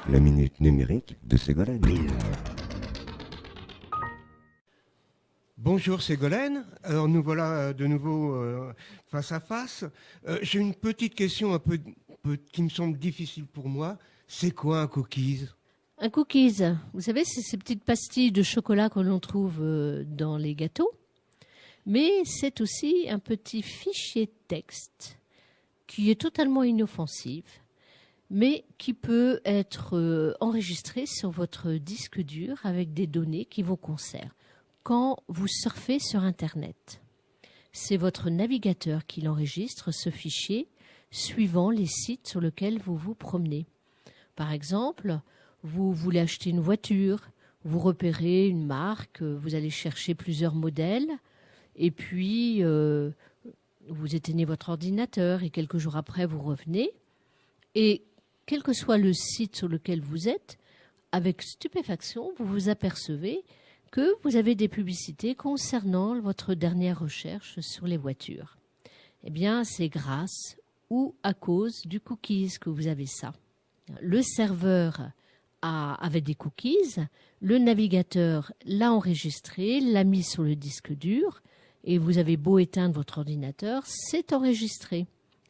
La minute numérique de Ségolène. Bonjour Ségolène, alors nous voilà de nouveau face à face. J'ai une petite question qui me semble difficile pour moi. C'est quoi un cookies ? Un cookies, vous savez, c'est ces petites pastilles de chocolat que l'on trouve dans les gâteaux. Mais c'est aussi un petit fichier texte qui est totalement inoffensif, mais qui peut être enregistré sur votre disque dur avec des données qui vous concernent. Quand vous surfez sur Internet, c'est votre navigateur qui l'enregistre, ce fichier, suivant les sites sur lesquels vous vous promenez. Par exemple, vous voulez acheter une voiture, vous repérez une marque, vous allez chercher plusieurs modèles, et puis vous éteignez votre ordinateur, et quelques jours après, vous revenez, et quel que soit le site sur lequel vous êtes, avec stupéfaction, vous vous apercevez que vous avez des publicités concernant votre dernière recherche sur les voitures. Eh bien, c'est grâce ou à cause du cookies que vous avez ça. Le serveur avait des cookies, le navigateur l'a enregistré, l'a mis sur le disque dur, et vous avez beau éteindre votre ordinateur, c'est enregistré.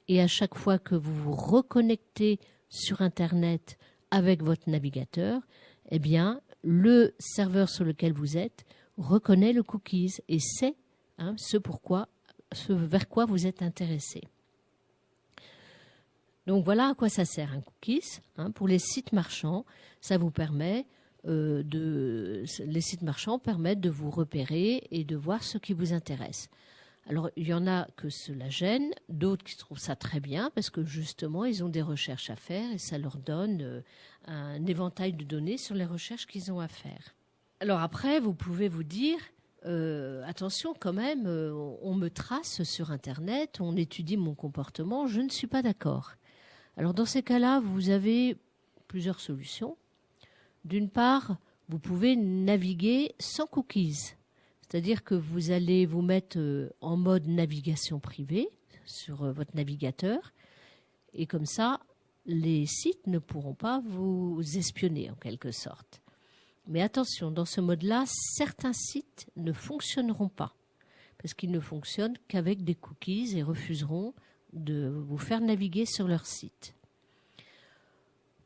Et à chaque fois que vous vous reconnectez sur Internet avec votre navigateur, eh bien, le serveur sur lequel vous êtes reconnaît le cookies et sait ce vers quoi vous êtes intéressé. Donc voilà à quoi ça sert un cookies. Pour les sites marchands, ça vous permet les sites marchands permettent de vous repérer et de voir ce qui vous intéresse. Alors, il y en a que cela gêne, d'autres qui trouvent ça très bien parce que justement, ils ont des recherches à faire et ça leur donne un éventail de données sur les recherches qu'ils ont à faire. Alors après, vous pouvez vous dire, attention quand même, on me trace sur Internet, on étudie mon comportement, je ne suis pas d'accord. Alors dans ces cas-là, vous avez plusieurs solutions. D'une part, vous pouvez naviguer sans cookies. C'est-à-dire que vous allez vous mettre en mode navigation privée sur votre navigateur et comme ça, les sites ne pourront pas vous espionner en quelque sorte. Mais attention, dans ce mode-là, certains sites ne fonctionneront pas parce qu'ils ne fonctionnent qu'avec des cookies et refuseront de vous faire naviguer sur leur site.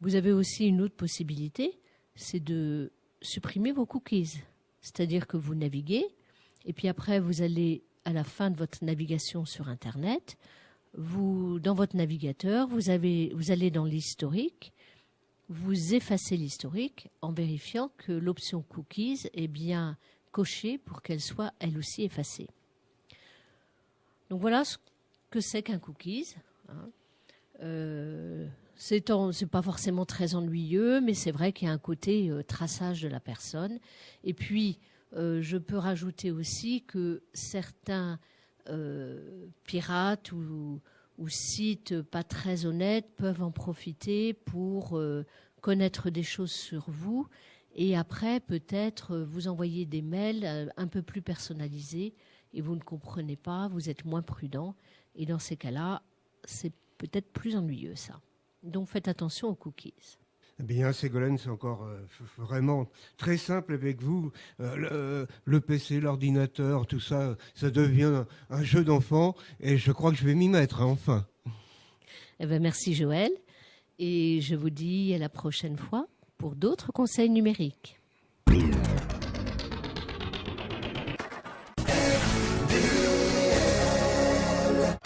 Vous avez aussi une autre possibilité, c'est de supprimer vos cookies. C'est-à-dire que vous naviguez, et puis après, vous allez à la fin de votre navigation sur Internet, dans votre navigateur, vous allez dans l'historique, vous effacez l'historique en vérifiant que l'option cookies est bien cochée pour qu'elle soit elle aussi effacée. Donc voilà ce que c'est qu'un cookies. C'est pas forcément très ennuyeux, mais c'est vrai qu'il y a un côté traçage de la personne. Et puis, je peux rajouter aussi que certains pirates ou sites pas très honnêtes peuvent en profiter pour connaître des choses sur vous et après peut-être vous envoyer des mails un peu plus personnalisés et vous ne comprenez pas, vous êtes moins prudent. Et dans ces cas-là, c'est peut-être plus ennuyeux ça. Donc faites attention aux cookies. Eh bien, Ségolène, c'est encore vraiment très simple avec vous. Le PC, l'ordinateur, tout ça, ça devient un jeu d'enfant et je crois que je vais m'y mettre, enfin. Eh bien, merci Joël et je vous dis à la prochaine fois pour d'autres conseils numériques.